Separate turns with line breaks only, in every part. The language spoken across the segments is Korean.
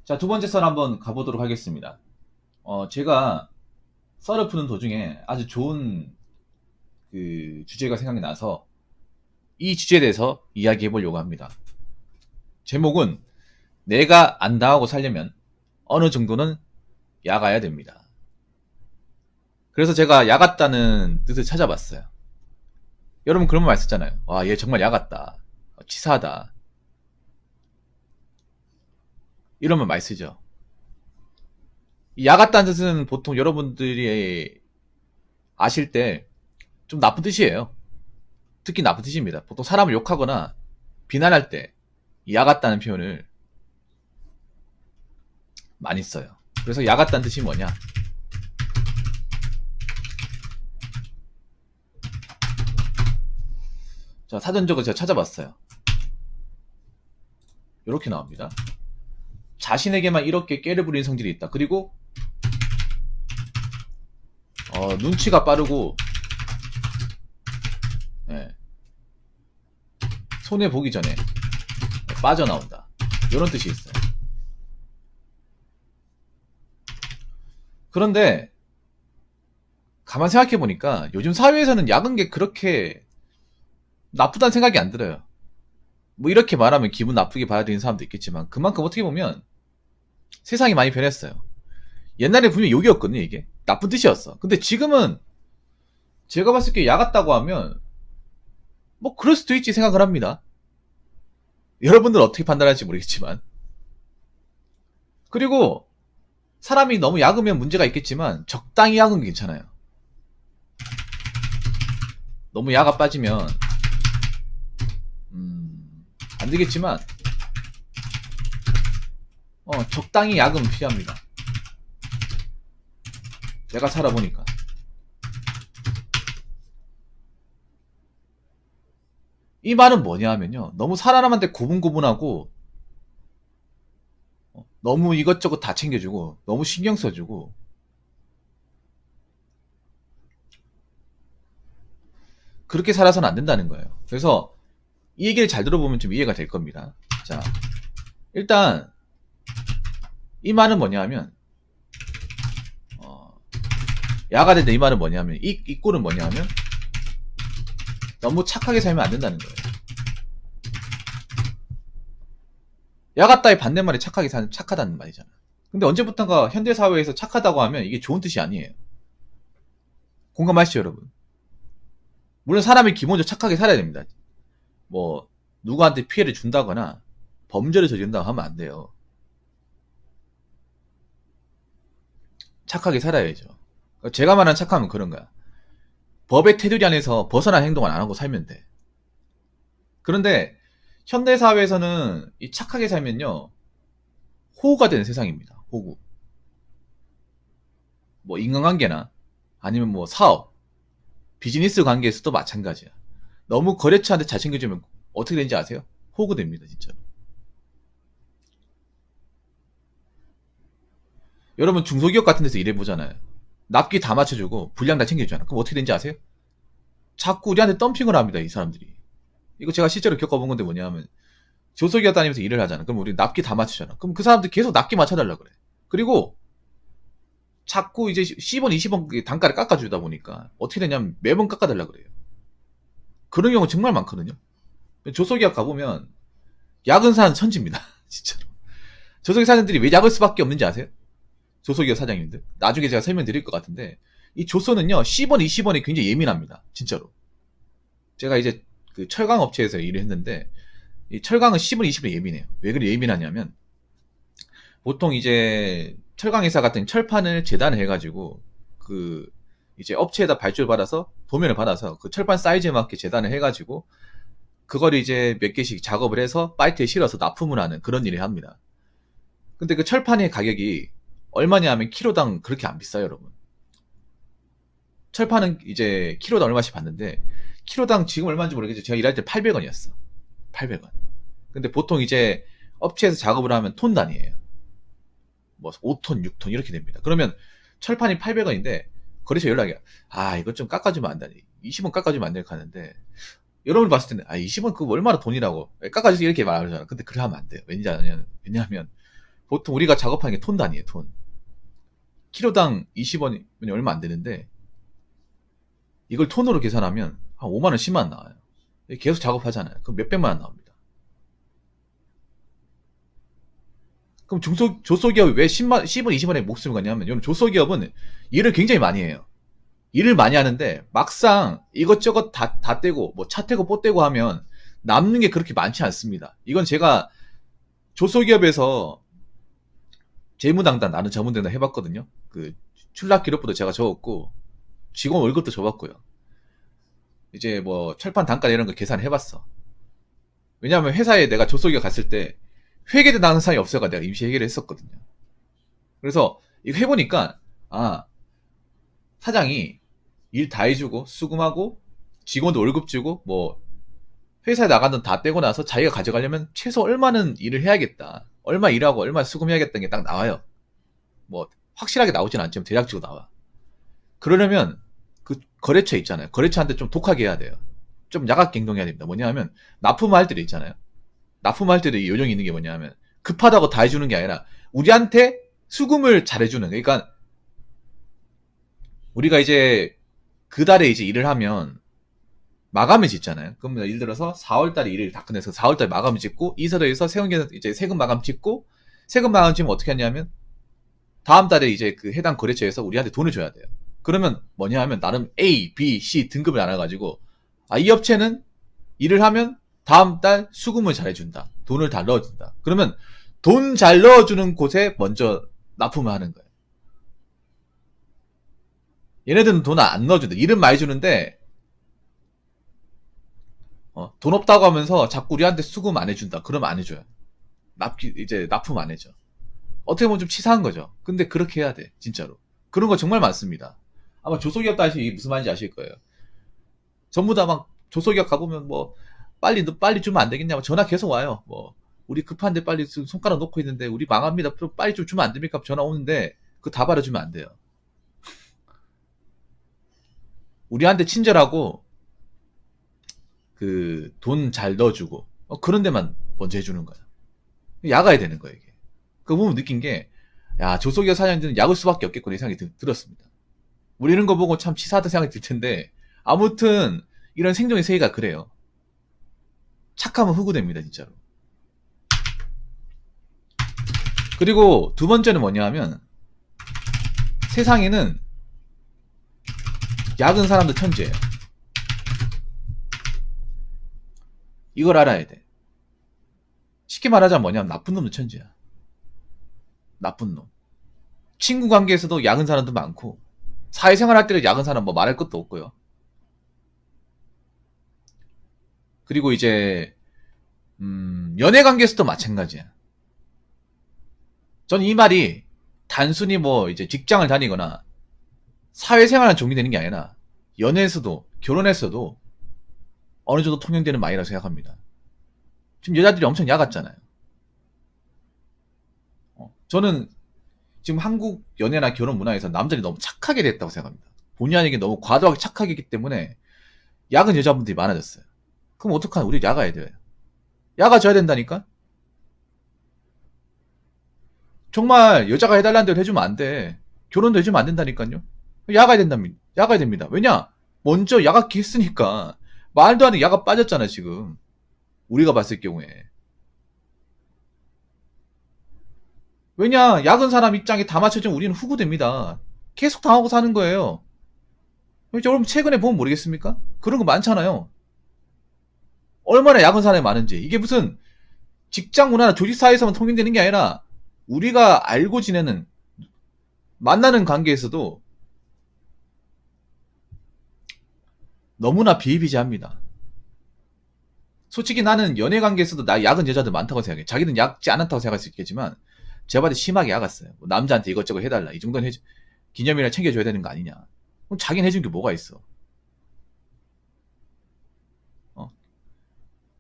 자, 두 번째 썰 한번 가보도록 하겠습니다. 제가 썰을 푸는 도중에 아주 좋은 그 주제가 생각이 나서 이 주제에 대해서 이야기해 보려고 합니다. 제목은 내가 안 당하고 살려면 어느 정도는 야가야 됩니다. 그래서 제가 야갔다는 뜻을 찾아봤어요. 여러분 그런 말 쓰잖아요. 와, 얘 정말 야갔다. 치사하다. 이런 말 많이 쓰죠. 이 야갔다는 뜻은 보통 여러분들이 아실 때 좀 나쁜 뜻이에요. 특히 나쁜 뜻입니다. 보통 사람을 욕하거나 비난할 때 야갔다는 표현을 많이 써요. 그래서 야갔다는 뜻이 뭐냐? 자, 사전적으로 제가 찾아봤어요. 이렇게 나옵니다. 자신에게만 이렇게 깨를 부리는 성질이 있다. 그리고 눈치가 빠르고 손해 보기 전에 빠져나온다. 이런 뜻이 있어요. 그런데 가만 생각해 보니까 요즘 사회에서는 야근 게 그렇게 나쁘다는 생각이 안 들어요. 뭐 이렇게 말하면 기분 나쁘게 받아들이는 사람도 있겠지만 그만큼 어떻게 보면 세상이 많이 변했어요. 옛날에 분명히 욕이었거든요, 이게. 나쁜 뜻이었어. 근데 지금은 제가 봤을 때 야같다고 하면 뭐 그럴 수도 있지 생각을 합니다. 여러분들은 어떻게 판단할지 모르겠지만. 그리고 사람이 너무 야으면 문제가 있겠지만 적당히 야은 괜찮아요. 너무 야가 빠지면 안 되겠지만 적당히 야은 필요합니다. 내가 살아보니까. 이 말은 뭐냐 하면요. 너무 사람한테 고분고분하고 너무 이것저것 다 챙겨주고 너무 신경 써주고 그렇게 살아서는 안 된다는 거예요. 그래서 이 얘기를 잘 들어보면 좀 이해가 될 겁니다. 자, 일단 이 말은 뭐냐 하면 야가 된다 이 말은 뭐냐 하면 이 꼴은 뭐냐 하면 너무 착하게 살면 안 된다는 거예요. 야같다의 반대말이 착하다는 말이잖아. 근데 언제부턴가 현대사회에서 착하다고 하면 이게 좋은 뜻이 아니에요. 공감하시죠, 여러분? 물론 사람이 기본적으로 착하게 살아야 됩니다. 뭐 누구한테 피해를 준다거나 범죄를 저지른다고 하면 안 돼요. 착하게 살아야죠. 제가 말하는 착함은 그런 거야. 법의 테두리 안에서 벗어난 행동을 안 하고 살면 돼. 그런데 현대사회에서는 이 착하게 살면요 호구가 되는 세상입니다. 호구. 뭐 인간관계나 아니면 뭐 사업, 비즈니스 관계에서도 마찬가지야. 너무 거래처한테 잘 챙겨주면 어떻게 되는지 아세요? 호구 됩니다, 진짜. 여러분 중소기업 같은 데서 일해보잖아요. 납기 다 맞춰주고 분량 다 챙겨주잖아. 그럼 어떻게 되는지 아세요? 자꾸 우리한테 덤핑을 합니다, 이 사람들이. 이거 제가 실제로 겪어본 건데 뭐냐면 조소기업 다니면서 일을 하잖아. 그럼 우리 납기 다 맞추잖아. 그럼 그 사람들 계속 납기 맞춰달라 그래. 그리고 자꾸 이제 10원, 20원 단가를 깎아주다 보니까 어떻게 되냐면 매번 깎아달라 그래요. 그런 경우 정말 많거든요. 조소기업 가보면 야근사는 천지입니다. 진짜로. 조소기업 사장들이 왜 야근 수밖에 없는지 아세요? 조소기업 사장님들. 나중에 제가 설명드릴 것 같은데 이 조소는요 10원, 20원이 굉장히 예민합니다. 진짜로. 제가 이제 그 철강 업체에서 일을 했는데 이 철강은 10원, 20원이 예민해요. 왜 그리 예민하냐면 보통 이제 철강회사 같은 철판을 재단을 해가지고 그 이제 업체에다 발주를 받아서 도면을 받아서 그 철판 사이즈에 맞게 재단을 해가지고 그걸 이제 몇 개씩 작업을 해서 빨대에 실어서 납품을 하는 그런 일을 합니다. 근데 그 철판의 가격이 얼마냐 하면 키로당 그렇게 안 비싸요, 여러분. 철판은 이제 키로당 얼마씩 받는데 키로당 지금 얼마인지 모르겠죠. 제가 일할 때 800원이었어. 800원. 근데 보통 이제 업체에서 작업을 하면 톤 단위예요. 뭐 5톤, 6톤 이렇게 됩니다. 그러면 철판이 800원인데 거래처 연락이 이것 좀 깎아주면 안 되니 20원 깎아주면 안 될까 하는데 여러분이 봤을 때는 20원 그거 얼마나 돈이라고 깎아주세요 이렇게 말하잖아. 근데 그래 하면 안 돼요. 왜냐하면 보통 우리가 작업하는 게 톤 단위예요, 톤. 키로당 20원이면 얼마 안 되는데, 이걸 톤으로 계산하면 한 5만원, 10만원 나와요. 계속 작업하잖아요. 그럼 몇백만 원 나옵니다. 그럼 조소기업이 왜 10원, 20원에 목숨을 갖냐면, 여러분, 조소기업은 일을 굉장히 많이 해요. 일을 많이 하는데, 막상 이것저것 다 떼고, 뭐 차 떼고 뽀 떼고 하면, 남는 게 그렇게 많지 않습니다. 이건 제가 조소기업에서 재무당단, 나는 자문대단 해봤거든요. 그, 출납 기록부도 제가 적었고, 직원 월급도 줘봤고요. 이제 뭐, 철판 단가 이런 거 계산해봤어. 왜냐하면 회사에 내가 조소기업 갔을 때, 회계대 나는 사람이 없어가 내가 임시 회계를 했었거든요. 그래서 이거 해보니까 사장이 일 다 해주고 수금하고 직원도 월급 주고 뭐 회사에 나간 돈 다 떼고 나서 자기가 가져가려면 최소 얼마는 일을 해야겠다. 얼마 일하고 얼마 수금해야겠다는 게 딱 나와요. 뭐 확실하게 나오진 않지만 대략적으로 나와. 그러려면 그 거래처 있잖아요. 거래처한테 좀 독하게 해야 돼요. 좀 야각게 행동해야 됩니다. 뭐냐 하면 납품할 때도 있잖아요. 납품할 때도 이 요령이 있는 게 뭐냐 하면 급하다고 다 해주는 게 아니라 우리한테 수금을 잘해주는, 그러니까 우리가 이제 그 달에 이제 일을 하면 마감을 짓잖아요. 그러면 예를 들어서 4월달에 일을 다 끝내서 4월달에 마감을 짓고 이사도에서 세금계산 이제 세금 마감 짓고 세금 마감 짓면 어떻게 하냐면 다음 달에 이제 그 해당 거래처에서 우리한테 돈을 줘야 돼요. 그러면 뭐냐 하면 나름 A, B, C 등급을 나눠가지고 이 업체는 일을 하면 다음 달 수금을 잘해준다. 돈을 다 넣어준다. 그러면 돈 잘 넣어주는 곳에 먼저 납품을 하는 거예요. 얘네들은 돈 안 넣어준다. 일은 많이 주는데 돈 없다고 하면서 자꾸 우리한테 수금 안 해준다. 그러면 안 해줘요. 이제 납품 안 해줘. 어떻게 보면 좀 치사한 거죠. 근데 그렇게 해야 돼. 진짜로. 그런 거 정말 많습니다. 아마 조소기업 다시 무슨 말인지 아실 거예요. 전부 다 막 조소기업 가보면 뭐 빨리 주면 안 되겠냐. 전화 계속 와요. 뭐 우리 급한데 빨리 손가락 놓고 있는데 우리 망합니다. 빨리 좀 주면 안 됩니까? 전화 오는데 그거 다 받아주면 안 돼요. 우리한테 친절하고 그 돈 잘 넣어주고 그런 데만 먼저 해주는 거야. 야가야 되는 거야 이게. 그 보면 느낀 게 야, 조소기업 사장님들은 약을 수밖에 없겠구나 이 생각이 들었습니다. 우리 이런 거 보고 참 치사하다 생각이 들 텐데 아무튼 이런 생존의 세계가 그래요. 착하면 흑우됩니다 진짜로. 그리고 두 번째는 뭐냐 하면 세상에는 약은 사람들 천재예요. 이걸 알아야 돼. 쉽게 말하자면 뭐냐면 나쁜 놈도 천재야. 나쁜 놈. 친구 관계에서도 야근 사람도 많고 사회생활 할 때도 야근 사람 뭐 말할 것도 없고요. 그리고 이제 연애 관계에서도 마찬가지야. 전 이 말이 단순히 뭐 이제 직장을 다니거나 사회생활은 종료되는 게 아니라 연애에서도 결혼에서도 어느 정도 통용되는 말이라고 생각합니다. 지금 여자들이 엄청 야같잖아요. 저는 지금 한국 연애나 결혼 문화에서 남자들이 너무 착하게 됐다고 생각합니다. 본의아니게 너무 과도하게 착하게 했기 때문에 야근 여자분들이 많아졌어요. 그럼 어떡하나? 우리 야가야 돼요. 야가줘야 된다니까? 정말 여자가 해달라는 대로 해주면 안 돼. 결혼도 해주면 안 된다니까요. 야가야 된답니다. 야가야 됩니다. 왜냐? 먼저 야가기 했으니까 말도 안 돼. 야가 빠졌잖아 지금. 우리가 봤을 경우에. 왜냐? 야근 사람 입장에 다 맞춰주면 우리는 후구됩니다. 계속 당하고 사는 거예요. 여러분 최근에 보면 모르겠습니까? 그런 거 많잖아요. 얼마나 야근 사람이 많은지. 이게 무슨 직장 문화나 조직 사회에서만 통용되는 게 아니라 우리가 알고 지내는 만나는 관계에서도 너무나 비일비재합니다. 솔직히 나는 연애 관계에서도 나 야근 여자들 많다고 생각해. 자기는 얕지 않았다고 생각할 수 있겠지만 제가 봤을 때 심하게 야갔어요. 뭐 남자한테 이것저것 해달라. 이 정도는 기념일이나 챙겨줘야 되는 거 아니냐. 그럼 자기는 해준 게 뭐가 있어.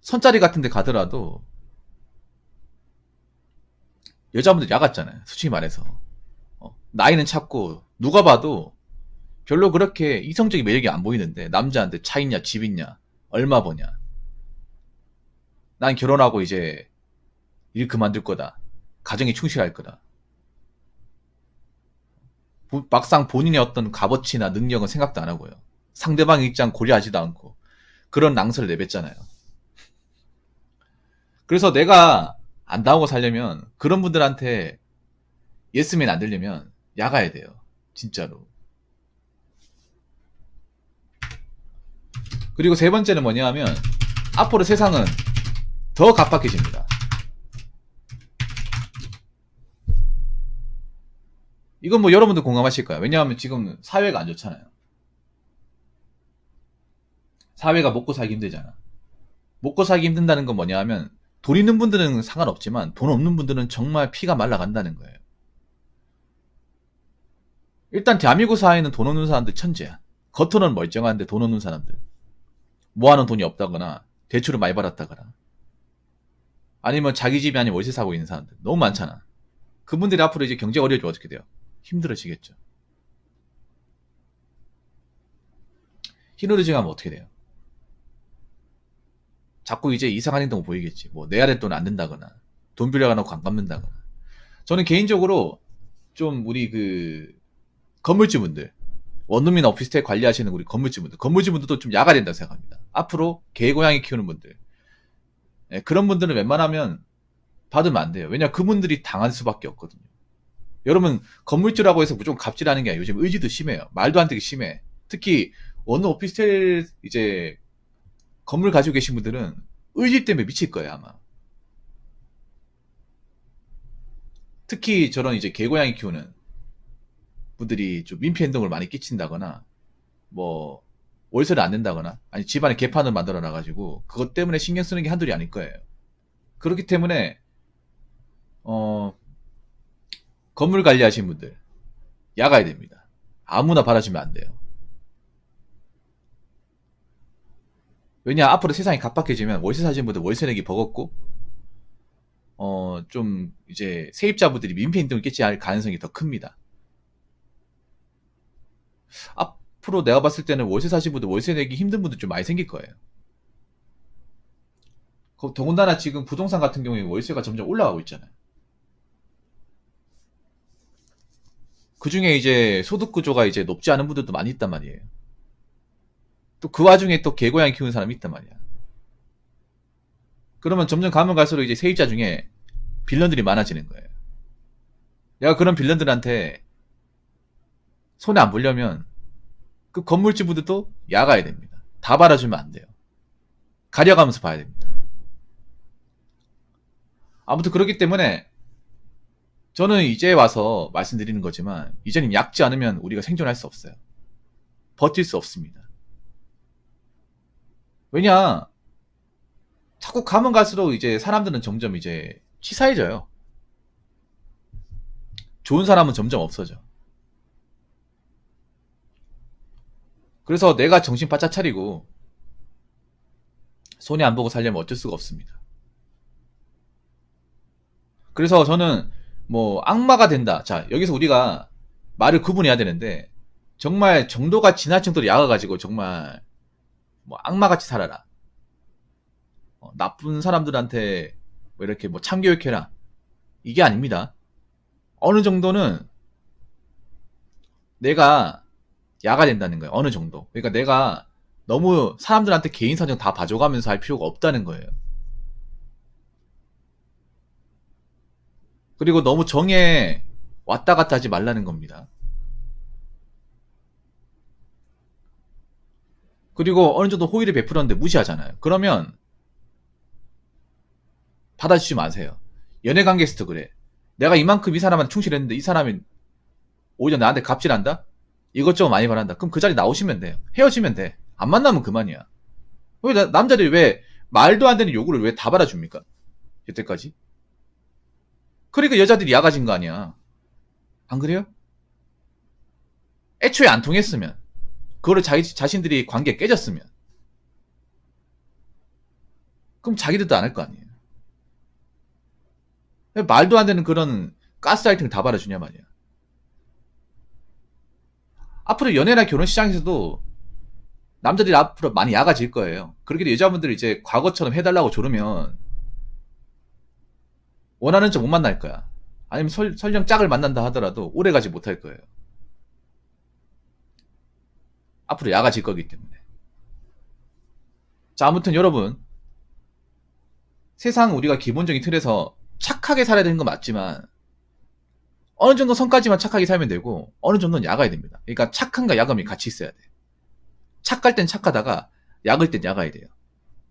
선자리 같은 데 가더라도 여자분들 야갔잖아요. 솔직히 말해서. 나이는 작고 누가 봐도 별로 그렇게 이성적인 매력이 안 보이는데 남자한테 차 있냐 집 있냐 얼마 버냐 난 결혼하고 이제 일 그만둘 거다 가정에 충실할 거다. 막상 본인의 어떤 값어치나 능력은 생각도 안 하고요. 상대방의 입장 고려하지도 않고 그런 낭설을 내뱉잖아요. 그래서 내가 안 당하고 살려면 그런 분들한테 예스맨 안 되려면 야가야 돼요. 진짜로. 그리고 세 번째는 뭐냐 하면 앞으로 세상은 더 각박해집니다. 이건 뭐 여러분들 공감하실 거야. 왜냐하면 지금 사회가 안 좋잖아요. 사회가 먹고 살기 힘들잖아. 먹고 살기 힘든다는 건 뭐냐 하면 돈 있는 분들은 상관없지만 돈 없는 분들은 정말 피가 말라간다는 거예요. 일단 대한민국 사회는 돈 없는 사람들 천재야. 겉으로는 멀쩡한데 돈 없는 사람들. 모아놓은 돈이 없다거나 대출을 많이 받았다거나 아니면 자기 집이 아닌 월세 사고 있는 사람들 너무 많잖아. 그분들이 앞으로 이제 경제가 어려워지면 어떻게 돼요? 힘들어지겠죠. 힘들어지면 어떻게 돼요? 자꾸 이제 이상한 행동 보이겠지. 뭐 내야 될 돈 안 낸다거나 돈 빌려가 놓고 안 갚는다거나. 저는 개인적으로 좀 우리 그 건물주분들 원룸이나 오피스텔 관리하시는 우리 건물주분들도 좀 야가 된다고 생각합니다. 앞으로 개고양이 키우는 분들 그런 분들은 웬만하면 받으면 안 돼요. 왜냐 그분들이 당할 수밖에 없거든요. 여러분 건물주라고 해서 무조건 갑질하는 게 아니라 요즘 의지도 심해요. 말도 안 되게 심해. 특히 원룸 오피스텔 이제 건물 가지고 계신 분들은 의지 때문에 미칠 거예요 아마. 특히 저런 이제 개고양이 키우는 분들이 좀 민폐 행동을 많이 끼친다거나 뭐 월세를 안 낸다거나 아니 집안에 개판을 만들어 놔가지고 그것 때문에 신경 쓰는 게 한둘이 아닐 거예요. 그렇기 때문에 건물 관리하시는 분들 야가야 됩니다. 아무나 받아주면 안 돼요. 왜냐 앞으로 세상이 각박해지면 월세 사시는 분들 월세 내기 버겁고 좀 이제 세입자분들이 민폐 행동을 끼칠 가능성이 더 큽니다. 앞으로 내가 봤을 때는 월세 사시는 분들 월세 내기 힘든 분들 좀 많이 생길 거예요. 더군다나 지금 부동산 같은 경우에 월세가 점점 올라가고 있잖아요. 그 중에 이제 소득 구조가 이제 높지 않은 분들도 많이 있단 말이에요. 또 그 와중에 또 개고양이 키우는 사람이 있단 말이야. 그러면 점점 가면 갈수록 이제 세입자 중에 빌런들이 많아지는 거예요. 내가 그런 빌런들한테 손에 안 보려면 그 건물주분들도 야가야 됩니다. 다 받아주면 안 돼요. 가려가면서 봐야 됩니다. 아무튼 그렇기 때문에 저는 이제 와서 말씀드리는 거지만 이제는 약지 않으면 우리가 생존할 수 없어요. 버틸 수 없습니다. 왜냐 자꾸 가면 갈수록 이제 사람들은 점점 이제 치사해져요. 좋은 사람은 점점 없어져. 그래서 내가 정신 바짝 차리고 손해 안 보고 살려면 어쩔 수가 없습니다. 그래서 저는 뭐 악마가 된다. 자 여기서 우리가 말을 구분해야 되는데 정말 정도가 지날 정도로 약아가지고 정말 뭐 악마같이 살아라. 나쁜 사람들한테 뭐 이렇게 뭐 참교육해라. 이게 아닙니다. 어느 정도는 내가 야가 된다는 거예요. 어느 정도. 그러니까 내가 너무 사람들한테 개인 사정 다 봐줘가면서 할 필요가 없다는 거예요. 그리고 너무 정에 왔다 갔다 하지 말라는 겁니다. 그리고 어느 정도 호의를 베풀었는데 무시하잖아요. 그러면 받아주지 마세요. 연애관계에서도 그래. 내가 이만큼 이 사람한테 충실했는데 이 사람이 오히려 나한테 갑질한다? 이것저것 많이 바란다. 그럼 그 자리 나오시면 돼요. 헤어지면 돼. 안 만나면 그만이야. 왜 남자들이 왜 말도 안 되는 요구를 왜 다 받아줍니까? 여태까지? 그러니까 여자들이 야가진 거 아니야. 안 그래요? 애초에 안 통했으면 그거를 자신들이 관계 깨졌으면 그럼 자기들도 안 할 거 아니에요. 왜 말도 안 되는 그런 가스라이팅을 다 받아주냐 말이야. 앞으로 연애나 결혼 시장에서도 남자들이 앞으로 많이 야가질 거예요. 그렇게 여자분들이 이제 과거처럼 해달라고 조르면 원하는 점 못 만날 거야. 아니면 설령 짝을 만난다 하더라도 오래 가지 못할 거예요. 앞으로 야가질 거기 때문에. 자, 아무튼 여러분, 세상 우리가 기본적인 틀에서 착하게 살아야 되는 건 맞지만 어느 정도 선까지만 착하게 살면 되고 어느 정도는 야가야 됩니다. 그러니까 착함과 야감이 같이 있어야 돼. 착할 땐 착하다가 야글 땐 야가야 돼요.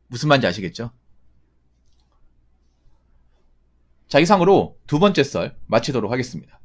무슨 말인지 아시겠죠? 자, 이상으로 두 번째 썰 마치도록 하겠습니다.